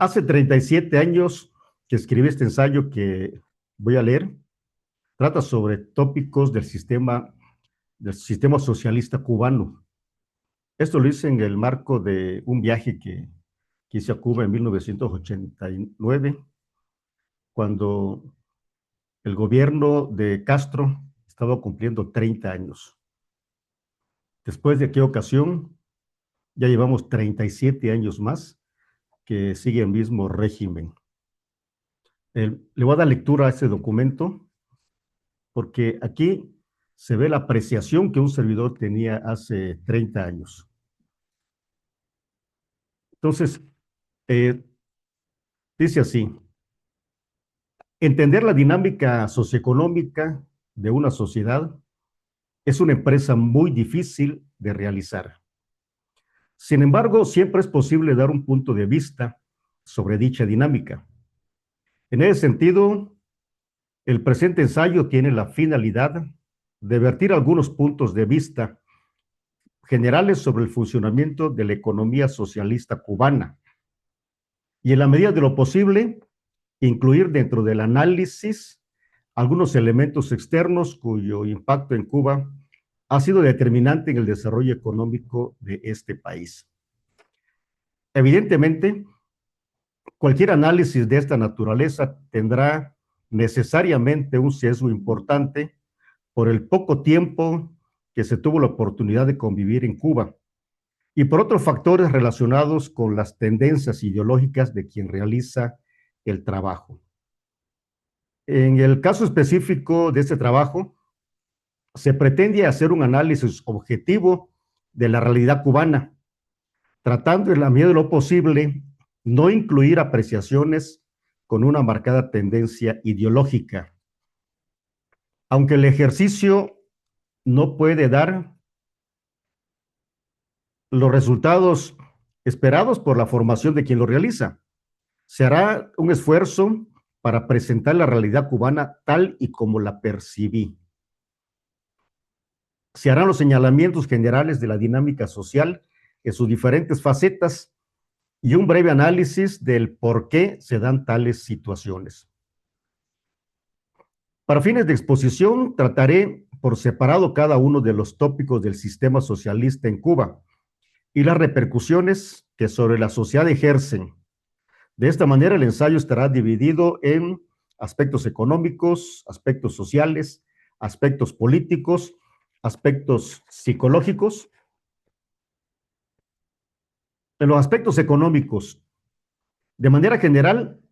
Hace 37 años que escribí este ensayo que voy a leer. Trata sobre tópicos del sistema socialista cubano. Esto lo hice en el marco de un viaje que hice a Cuba en 1989, cuando el gobierno de Castro estaba cumpliendo 30 años. Después de aquella ocasión, ya llevamos 37 años más que sigue el mismo régimen. Le voy a dar lectura a este documento porque aquí se ve la apreciación que un servidor tenía hace 30 años. Entonces, dice así: entender la dinámica socioeconómica de una sociedad es una empresa muy difícil de realizar. Sin embargo, siempre es posible dar un punto de vista sobre dicha dinámica. En ese sentido, el presente ensayo tiene la finalidad de vertir algunos puntos de vista generales sobre el funcionamiento de la economía socialista cubana y, en la medida de lo posible, incluir dentro del análisis algunos elementos externos cuyo impacto en Cuba ha sido determinante en el desarrollo económico de este país. Evidentemente, cualquier análisis de esta naturaleza tendrá necesariamente un sesgo importante por el poco tiempo que se tuvo la oportunidad de convivir en Cuba y por otros factores relacionados con las tendencias ideológicas de quien realiza el trabajo. En el caso específico de este trabajo, se pretende hacer un análisis objetivo de la realidad cubana, tratando en la medida de lo posible no incluir apreciaciones con una marcada tendencia ideológica. Aunque el ejercicio no puede dar los resultados esperados por la formación de quien lo realiza, se hará un esfuerzo para presentar la realidad cubana tal y como la percibí. Se harán los señalamientos generales de la dinámica social en sus diferentes facetas y un breve análisis del por qué se dan tales situaciones. Para fines de exposición, trataré por separado cada uno de los tópicos del sistema socialista en Cuba y las repercusiones que sobre la sociedad ejercen. De esta manera, el ensayo estará dividido en aspectos económicos, aspectos sociales, aspectos políticos, aspectos psicológicos. En los aspectos económicos, de manera general,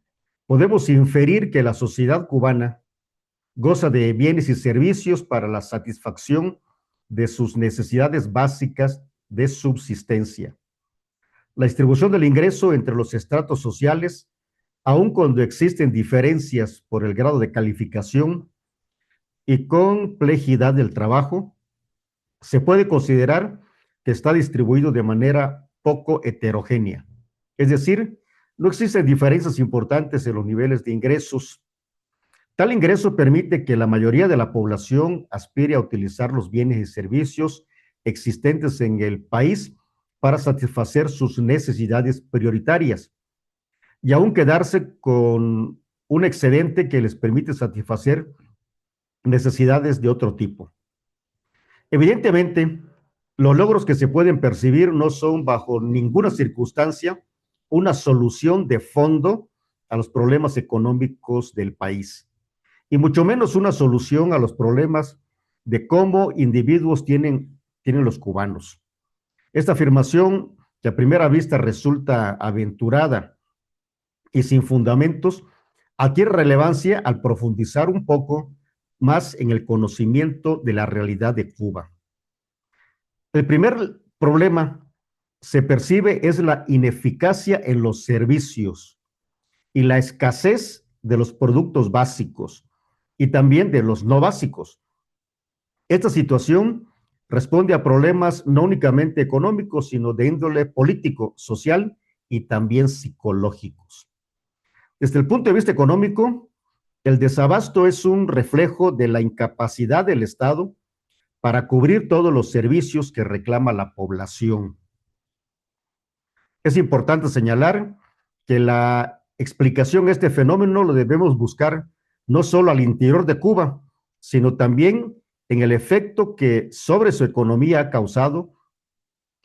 podemos inferir que la sociedad cubana goza de bienes y servicios para la satisfacción de sus necesidades básicas de subsistencia. La distribución del ingreso entre los estratos sociales, aun cuando existen diferencias por el grado de calificación y complejidad del trabajo, se puede considerar que está distribuido de manera poco heterogénea. Es decir, no existen diferencias importantes en los niveles de ingresos. Tal ingreso permite que la mayoría de la población aspire a utilizar los bienes y servicios existentes en el país para satisfacer sus necesidades prioritarias y aún quedarse con un excedente que les permite satisfacer necesidades de otro tipo. Evidentemente, los logros que se pueden percibir no son bajo ninguna circunstancia una solución de fondo a los problemas económicos del país, y mucho menos una solución a los problemas de cómo individuos tienen los cubanos. Esta afirmación, que a primera vista resulta aventurada y sin fundamentos, adquiere relevancia al profundizar un poco más en el conocimiento de la realidad de Cuba. El primer problema se percibe es la ineficacia en los servicios y la escasez de los productos básicos y también de los no básicos. Esta situación responde a problemas no únicamente económicos, sino de índole político, social y también psicológicos. Desde el punto de vista económico, el desabasto es un reflejo de la incapacidad del Estado para cubrir todos los servicios que reclama la población. Es importante señalar que la explicación a este fenómeno lo debemos buscar no solo al interior de Cuba, sino también en el efecto que sobre su economía ha causado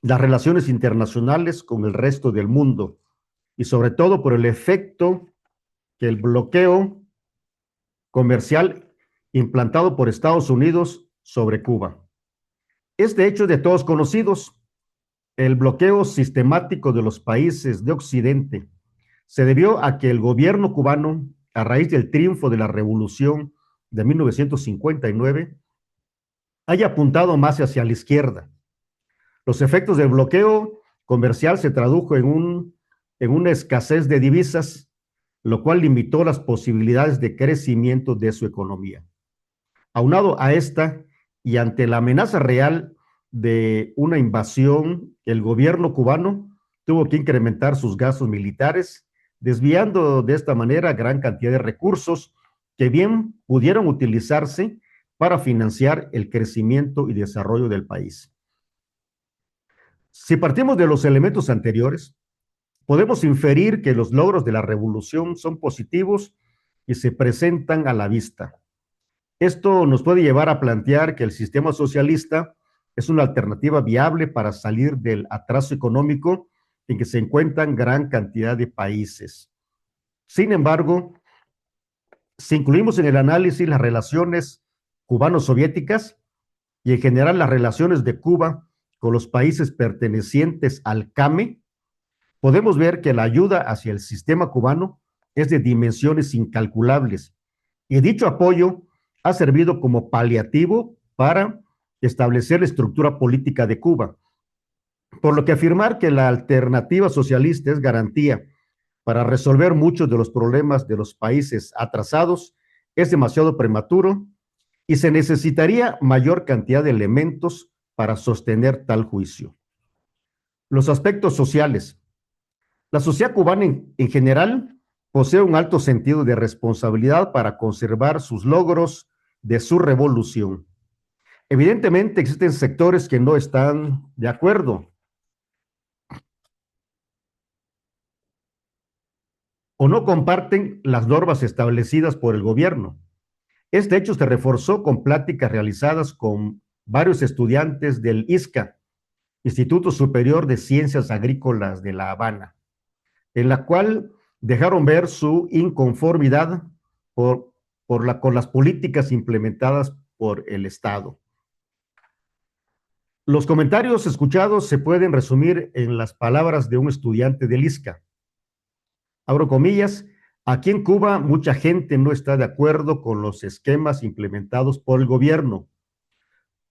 las relaciones internacionales con el resto del mundo y sobre todo por el efecto que el bloqueo comercial implantado por Estados Unidos sobre Cuba. Este hecho es de todos conocidos. El bloqueo sistemático de los países de Occidente se debió a que el gobierno cubano, a raíz del triunfo de la Revolución de 1959, haya apuntado más hacia la izquierda. Los efectos del bloqueo comercial se tradujo en una escasez de divisas, lo cual limitó las posibilidades de crecimiento de su economía. Aunado a esta y ante la amenaza real de una invasión, el gobierno cubano tuvo que incrementar sus gastos militares, desviando de esta manera gran cantidad de recursos que bien pudieron utilizarse para financiar el crecimiento y desarrollo del país. Si partimos de los elementos anteriores, podemos inferir que los logros de la revolución son positivos y se presentan a la vista. Esto nos puede llevar a plantear que el sistema socialista es una alternativa viable para salir del atraso económico en que se encuentran gran cantidad de países. Sin embargo, si incluimos en el análisis las relaciones cubano-soviéticas y en general las relaciones de Cuba con los países pertenecientes al CAME, podemos ver que la ayuda hacia el sistema cubano es de dimensiones incalculables y dicho apoyo ha servido como paliativo para establecer la estructura política de Cuba, por lo que afirmar que la alternativa socialista es garantía para resolver muchos de los problemas de los países atrasados es demasiado prematuro y se necesitaría mayor cantidad de elementos para sostener tal juicio. Los aspectos sociales. La sociedad cubana en general posee un alto sentido de responsabilidad para conservar sus logros de su revolución. Evidentemente existen sectores que no están de acuerdo o no comparten las normas establecidas por el gobierno. Este hecho se reforzó con pláticas realizadas con varios estudiantes del ISCA, Instituto Superior de Ciencias Agrícolas de La Habana, en la cual dejaron ver su inconformidad con las políticas implementadas por el Estado. Los comentarios escuchados se pueden resumir en las palabras de un estudiante del ISCA. Abro comillas, aquí en Cuba mucha gente no está de acuerdo con los esquemas implementados por el gobierno,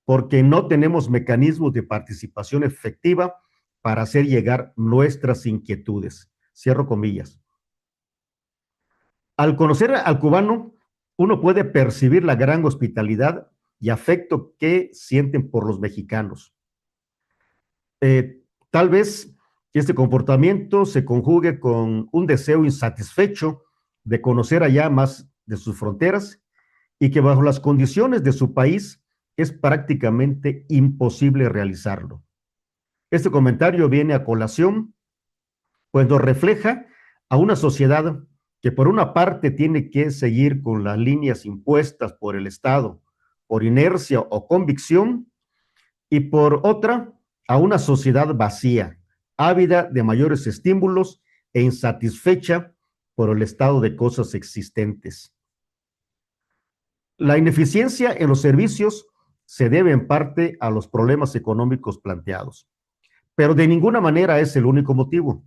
porque no tenemos mecanismos de participación efectiva para hacer llegar nuestras inquietudes. Cierro comillas. Al conocer al cubano, uno puede percibir la gran hospitalidad y afecto que sienten por los mexicanos. Tal vez este comportamiento se conjugue con un deseo insatisfecho de conocer allá más de sus fronteras y que bajo las condiciones de su país es prácticamente imposible realizarlo. Este comentario viene a colación, pues nos refleja a una sociedad que por una parte tiene que seguir con las líneas impuestas por el Estado, por inercia o convicción, y por otra, a una sociedad vacía, ávida de mayores estímulos e insatisfecha por el estado de cosas existentes. La ineficiencia en los servicios se debe en parte a los problemas económicos planteados, pero de ninguna manera es el único motivo.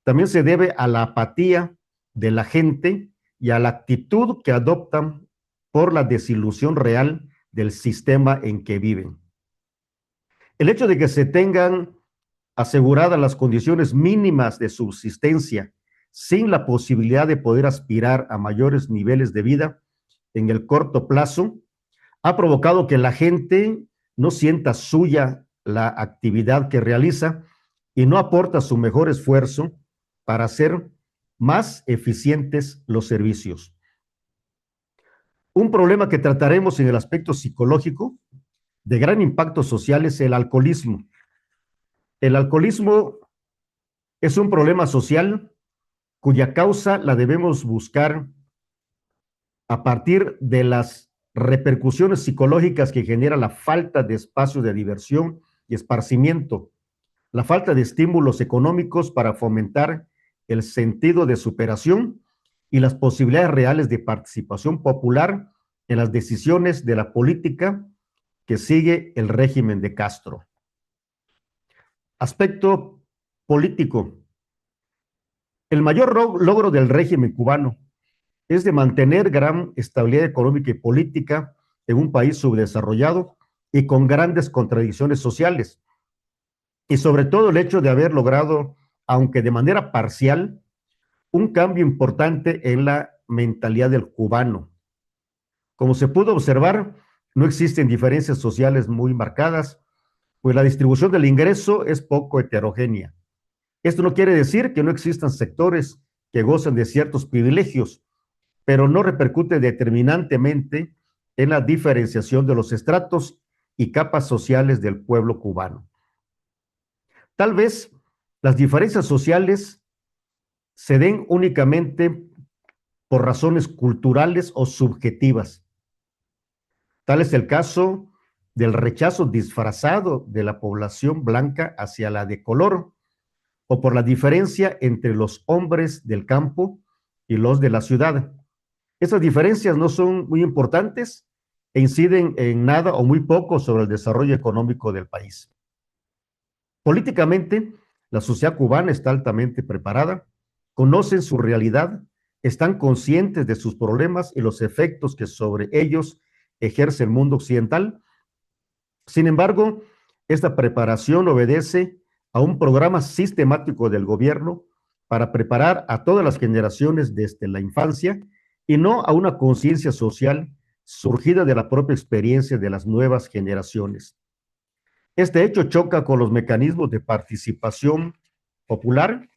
También se debe a la apatía de la gente y a la actitud que adoptan por la desilusión real del sistema en que viven. El hecho de que se tengan aseguradas las condiciones mínimas de subsistencia sin la posibilidad de poder aspirar a mayores niveles de vida en el corto plazo, ha provocado que la gente no sienta suya la actividad que realiza y no aporta su mejor esfuerzo para hacer más eficientes los servicios. Un problema que trataremos en el aspecto psicológico de gran impacto social es el alcoholismo. El alcoholismo es un problema social cuya causa la debemos buscar a partir de las repercusiones psicológicas que genera la falta de espacio de diversión y esparcimiento, la falta de estímulos económicos para fomentar el sentido de superación y las posibilidades reales de participación popular en las decisiones de la política que sigue el régimen de Castro. Aspecto político. El mayor logro del régimen cubano es de mantener gran estabilidad económica y política en un país subdesarrollado y con grandes contradicciones sociales. Y sobre todo el hecho de haber logrado, aunque de manera parcial, un cambio importante en la mentalidad del cubano. Como se pudo observar, no existen diferencias sociales muy marcadas, pues la distribución del ingreso es poco heterogénea. Esto no quiere decir que no existan sectores que gozan de ciertos privilegios, pero no repercute determinantemente en la diferenciación de los estratos y capas sociales del pueblo cubano. Tal vez las diferencias sociales se den únicamente por razones culturales o subjetivas. Tal es el caso del rechazo disfrazado de la población blanca hacia la de color, o por la diferencia entre los hombres del campo y los de la ciudad. Esas diferencias no son muy importantes e inciden en nada o muy poco sobre el desarrollo económico del país. Políticamente, la sociedad cubana está altamente preparada, conocen su realidad, están conscientes de sus problemas y los efectos que sobre ellos ejerce el mundo occidental. Sin embargo, esta preparación obedece a un programa sistemático del gobierno para preparar a todas las generaciones desde la infancia y no a una conciencia social surgida de la propia experiencia de las nuevas generaciones. Este hecho choca con los mecanismos de participación popular.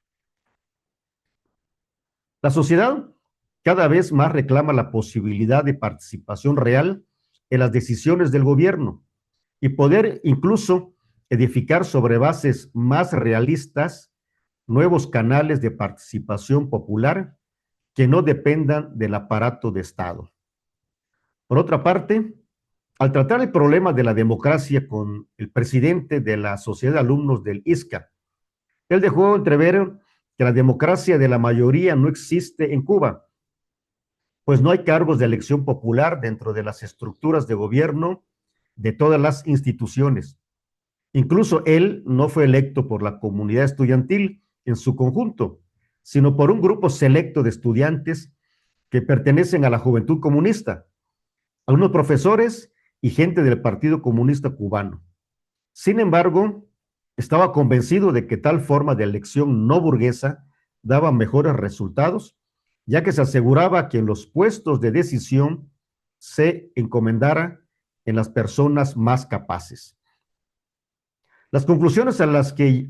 La sociedad cada vez más reclama la posibilidad de participación real en las decisiones del gobierno y poder incluso edificar sobre bases más realistas nuevos canales de participación popular que no dependan del aparato de Estado. Por otra parte, al tratar el problema de la democracia con el presidente de la Sociedad de Alumnos del ISCA, él dejó entrever que la democracia de la mayoría no existe en Cuba, pues no hay cargos de elección popular dentro de las estructuras de gobierno de todas las instituciones. Incluso él no fue electo por la comunidad estudiantil en su conjunto, sino por un grupo selecto de estudiantes que pertenecen a la Juventud Comunista, algunos profesores y gente del Partido Comunista Cubano. Sin embargo, estaba convencido de que tal forma de elección no burguesa daba mejores resultados, ya que se aseguraba que en los puestos de decisión se encomendara en las personas más capaces. Las conclusiones a las que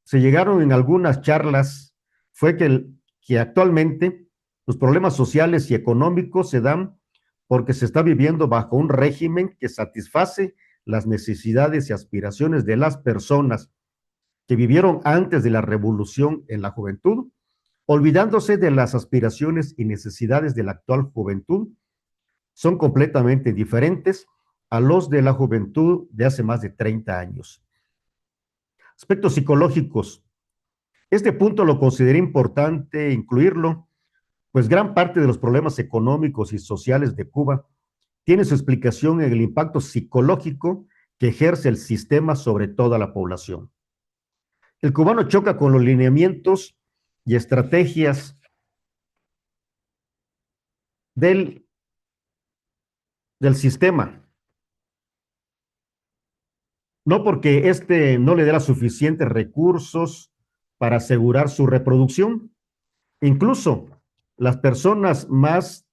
se llegaron en algunas charlas fue que actualmente los problemas sociales y económicos se dan porque se está viviendo bajo un régimen que satisface las necesidades y aspiraciones de las personas que vivieron antes de la revolución en la juventud, olvidándose de las aspiraciones y necesidades de la actual juventud, son completamente diferentes a los de la juventud de hace más de 30 años. Aspectos psicológicos. Este punto lo consideré importante incluirlo, pues gran parte de los problemas económicos y sociales de Cuba tiene su explicación en el impacto psicológico que ejerce el sistema sobre toda la población. El cubano choca con los lineamientos y estrategias del sistema, no porque éste no le dé los suficientes recursos para asegurar su reproducción. Incluso las personas más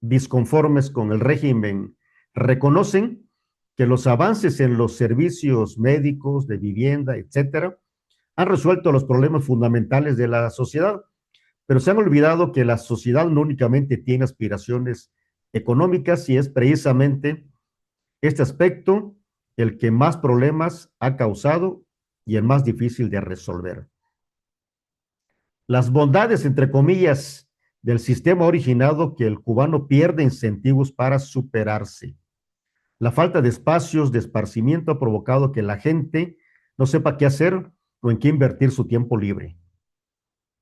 disconformes con el régimen reconocen que los avances en los servicios médicos, de vivienda, etcétera, han resuelto los problemas fundamentales de la sociedad, pero se han olvidado que la sociedad no únicamente tiene aspiraciones económicas y es precisamente este aspecto el que más problemas ha causado y el más difícil de resolver. Las bondades, entre comillas, del sistema ha originado que el cubano pierde incentivos para superarse. La falta de espacios de esparcimiento ha provocado que la gente no sepa qué hacer o en qué invertir su tiempo libre.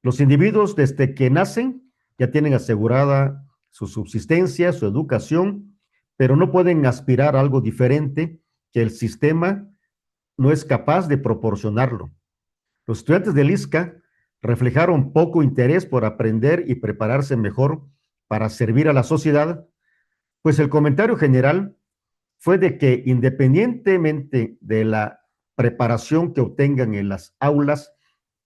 Los individuos desde que nacen ya tienen asegurada su subsistencia, su educación, pero no pueden aspirar a algo diferente que el sistema no es capaz de proporcionarlo. Los estudiantes del ISCA reflejaron poco interés por aprender y prepararse mejor para servir a la sociedad, pues el comentario general fue de que independientemente de la preparación que obtengan en las aulas,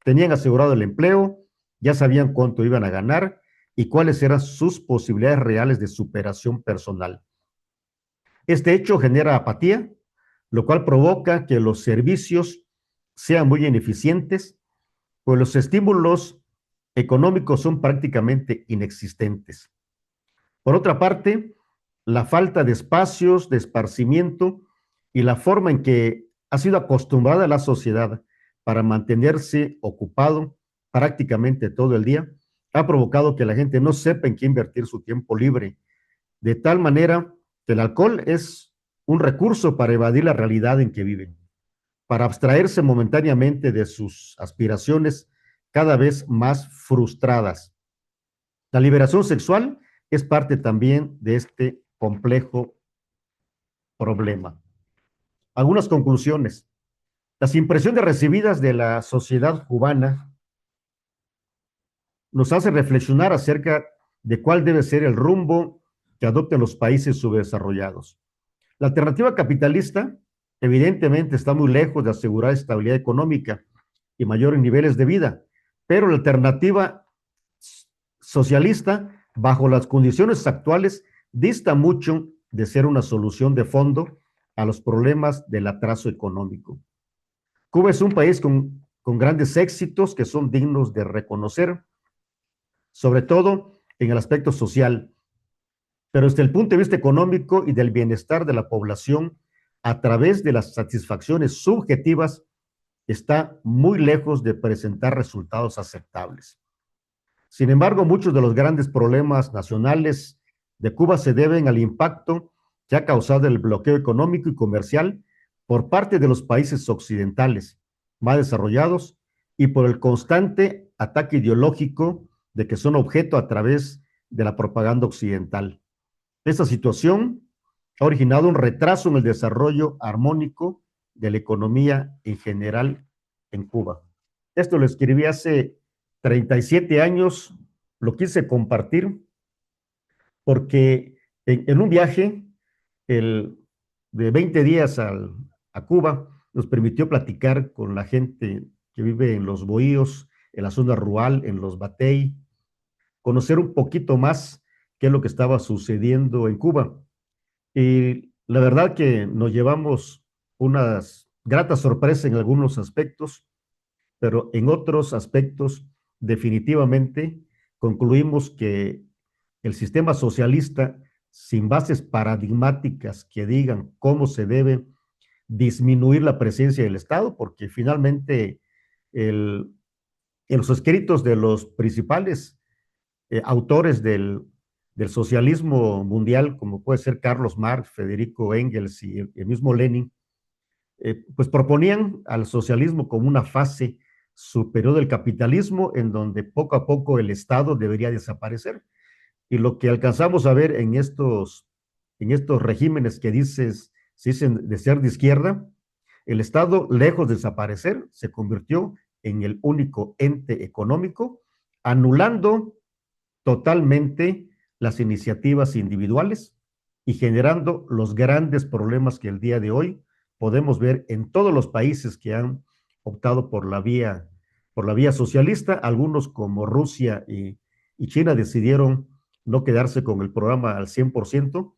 tenían asegurado el empleo, ya sabían cuánto iban a ganar y cuáles eran sus posibilidades reales de superación personal. Este hecho genera apatía, lo cual provoca que los servicios sean muy ineficientes, pues los estímulos económicos son prácticamente inexistentes. Por otra parte, la falta de espacios de esparcimiento y la forma en que ha sido acostumbrada la sociedad para mantenerse ocupado prácticamente todo el día, ha provocado que la gente no sepa en qué invertir su tiempo libre, de tal manera que el alcohol es un recurso para evadir la realidad en que viven, para abstraerse momentáneamente de sus aspiraciones cada vez más frustradas. La liberación sexual es parte también de este complejo problema. Algunas conclusiones. Las impresiones recibidas de la sociedad cubana nos hacen reflexionar acerca de cuál debe ser el rumbo que adopten los países subdesarrollados. La alternativa capitalista, evidentemente, está muy lejos de asegurar estabilidad económica y mayores niveles de vida, pero la alternativa socialista, bajo las condiciones actuales, dista mucho de ser una solución de fondo a los problemas del atraso económico. Cuba es un país con grandes éxitos que son dignos de reconocer, sobre todo en el aspecto social, pero desde el punto de vista económico y del bienestar de la población, a través de las satisfacciones subjetivas, está muy lejos de presentar resultados aceptables. Sin embargo, muchos de los grandes problemas nacionales de Cuba se deben al impacto que ha causado el bloqueo económico y comercial por parte de los países occidentales más desarrollados y por el constante ataque ideológico de que son objeto a través de la propaganda occidental. Esta situación ha originado un retraso en el desarrollo armónico de la economía en general en Cuba. Esto lo escribí hace 37 años, lo quise compartir porque en un viaje de 20 días a Cuba nos permitió platicar con la gente que vive en los bohíos, en la zona rural, en los batey, conocer un poquito más qué es lo que estaba sucediendo en Cuba. Y la verdad que nos llevamos unas gratas sorpresas en algunos aspectos, pero en otros aspectos definitivamente concluimos que el sistema socialista, sin bases paradigmáticas que digan cómo se debe disminuir la presencia del Estado, porque finalmente en los escritos de los principales autores del socialismo mundial, como puede ser Carlos Marx, Federico Engels y el mismo Lenin, pues proponían al socialismo como una fase superior del capitalismo en donde poco a poco el Estado debería desaparecer. Y lo que alcanzamos a ver en estos regímenes que se dicen de ser de izquierda, el Estado, lejos de desaparecer, se convirtió en el único ente económico, anulando totalmente las iniciativas individuales y generando los grandes problemas que el día de hoy podemos ver en todos los países que han optado por la vía socialista. Algunos como Rusia y China decidieron no quedarse con el programa al 100%,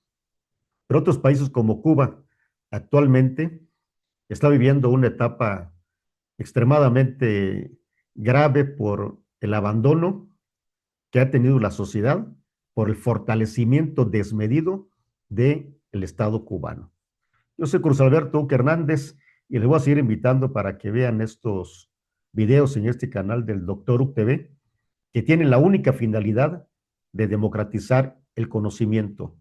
pero otros países como Cuba, actualmente está viviendo una etapa extremadamente grave por el abandono que ha tenido la sociedad, por el fortalecimiento desmedido del Estado cubano. Yo soy Cruz Alberto Uque Hernández y les voy a seguir invitando para que vean estos videos en este canal del Doctor UTV, que tienen la única finalidad de democratizar el conocimiento.